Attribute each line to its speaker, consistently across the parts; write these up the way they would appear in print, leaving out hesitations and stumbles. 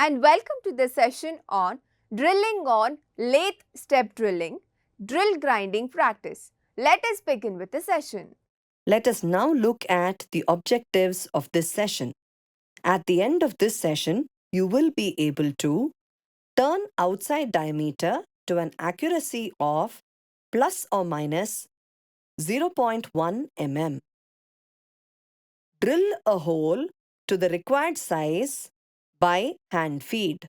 Speaker 1: and welcome to the session on drilling on lathe step drilling, drill grinding practice. Let us begin with the session.
Speaker 2: Let us now look at the objectives of this session. At the end of this session, you will be able to turn outside diameter to an accuracy of plus or minus 0.1 mm. Drill a hole to the required size by hand feed.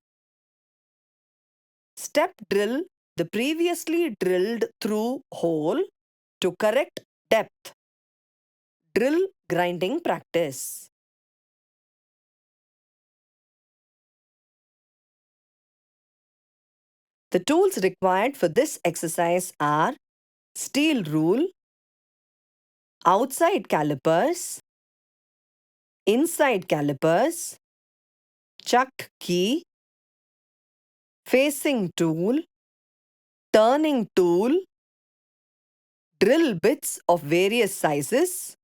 Speaker 2: Step drill the previously drilled through hole to correct depth. Drill grinding practice. The tools required for this exercise are steel rule, outside calipers, inside calipers, chuck key, facing tool, turning tool, drill bits of various sizes,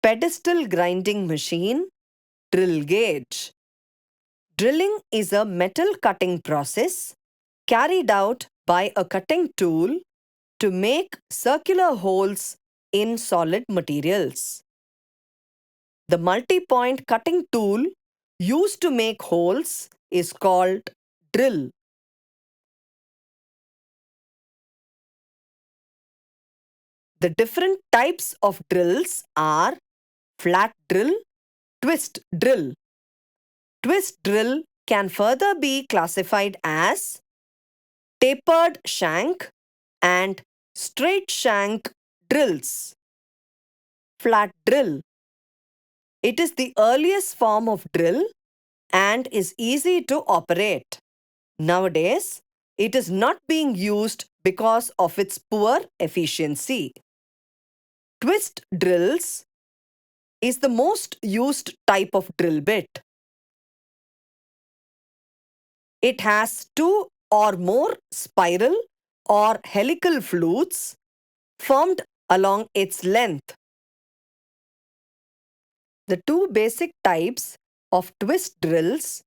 Speaker 2: pedestal grinding machine, drill gauge. Drilling is a metal cutting process carried out by a cutting tool to make circular holes in solid materials. The multi-point cutting tool used to make holes is called drill. The different types of drills are flat drill, twist drill. Twist drill can further be classified as tapered shank and straight shank drills. Flat drill. It is the earliest form of drill and is easy to operate. Nowadays, it is not being used because of its poor efficiency. Twist drills is the most used type of drill bit. It has two or more spiral or helical flutes formed along its length. The two basic types of twist drills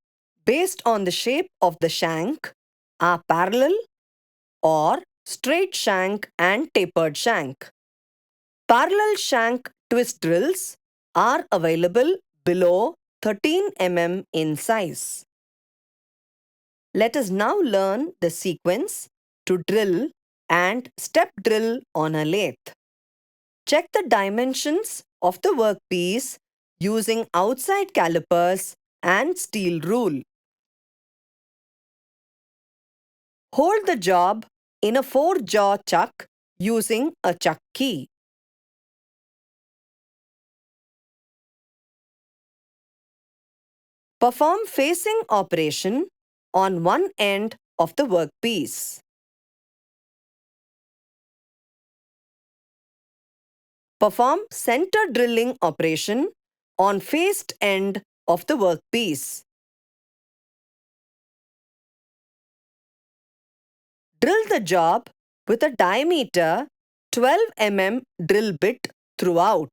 Speaker 2: based on the shape of the shank are parallel or straight shank and tapered shank. Parallel shank twist drills are available below 13 mm in size. Let us now learn the sequence to drill and step drill on a lathe. Check the dimensions of the workpiece using outside calipers and steel rule. Hold the job in a 4-jaw chuck using a chuck key. Perform facing operation on one end of the workpiece. Perform center drilling operation on faced end of the workpiece. Drill the job with a diameter 12 mm drill bit throughout.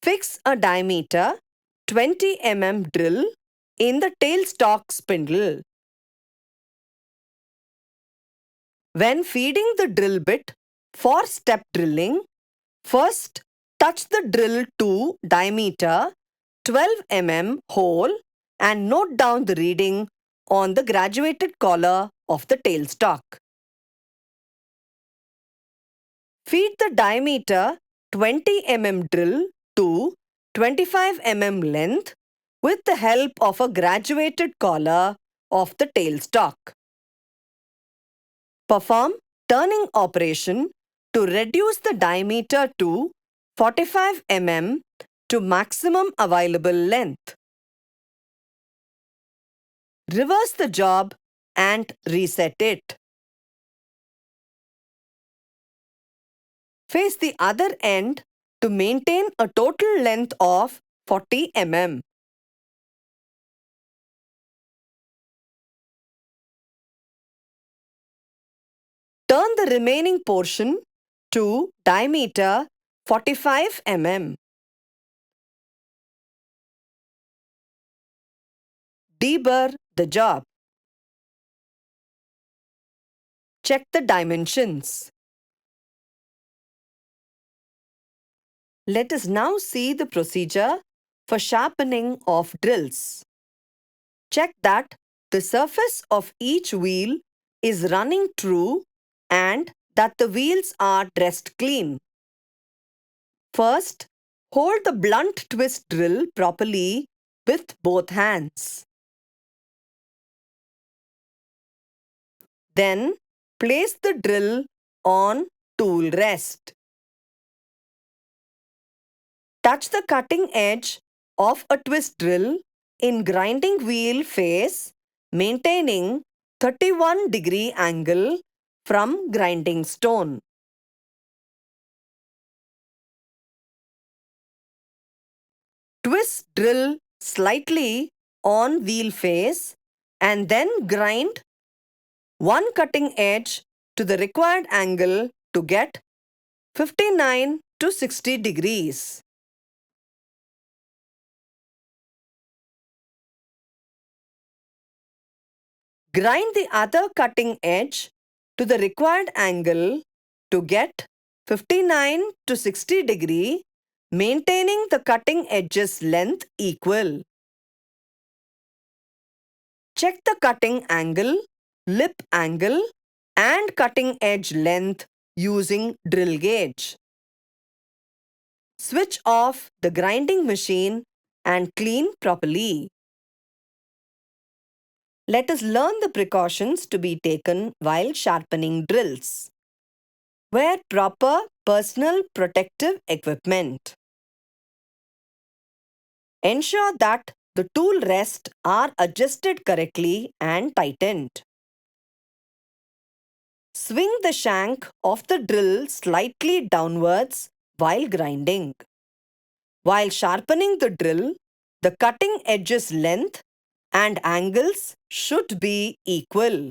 Speaker 2: Fix a diameter 20 mm drill in the tailstock spindle. When feeding the drill bit for step drilling, first touch the drill to diameter 12 mm hole and note down the reading on the graduated collar of the tailstock. Feed the diameter 20 mm drill to 25 mm length with the help of a graduated collar of the tailstock. Perform turning operation to reduce the diameter to 45 mm to maximum available length. Reverse the job and reset it. Face the other end to maintain a total length of 40 mm. Turn the remaining portion to diameter 45 mm. deburr the job. Check the dimensions. Let us now see the procedure for sharpening of drills. Check that the surface of each wheel is running true and that the wheels are dressed clean. First, hold the blunt twist drill properly with both hands. Then, place the drill on tool rest. Touch the cutting edge of a twist drill in grinding wheel face, maintaining 31-degree angle from grinding stone. Twist drill slightly on wheel face and then grind one cutting edge to the required angle to get 59 to 60 degrees. Grind the other cutting edge to the required angle to get 59 to 60 degree, maintaining the cutting edge's length equal. Check the cutting angle, lip angle and cutting edge length using drill gauge. Switch off the grinding machine and clean properly. Let us learn the precautions to be taken while sharpening drills. Wear proper personal protective equipment. Ensure that the tool rests are adjusted correctly and tightened. Swing the shank of the drill slightly downwards while grinding. While sharpening the drill, the cutting edge's length and angles should be equal.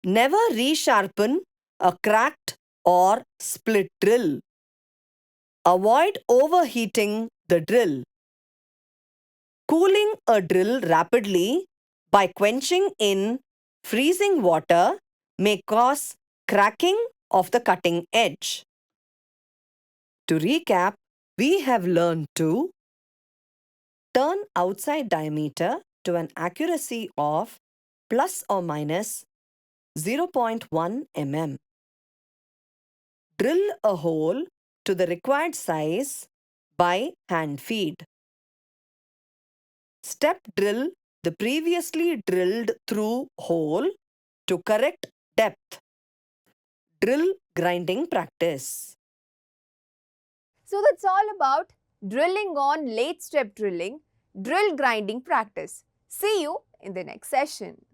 Speaker 2: Never resharpen a cracked or split drill. Avoid overheating the drill. Cooling a drill rapidly by quenching in freezing water may cause cracking of the cutting edge. To recap, we have learned to turn outside diameter to an accuracy of plus or minus 0.1 mm. Drill a hole to the required size by hand feed. Step drill the previously drilled through hole to correct depth. Drill grinding practice.
Speaker 1: So that's all about drilling on lathe step drilling, drill grinding practice. See you in the next session.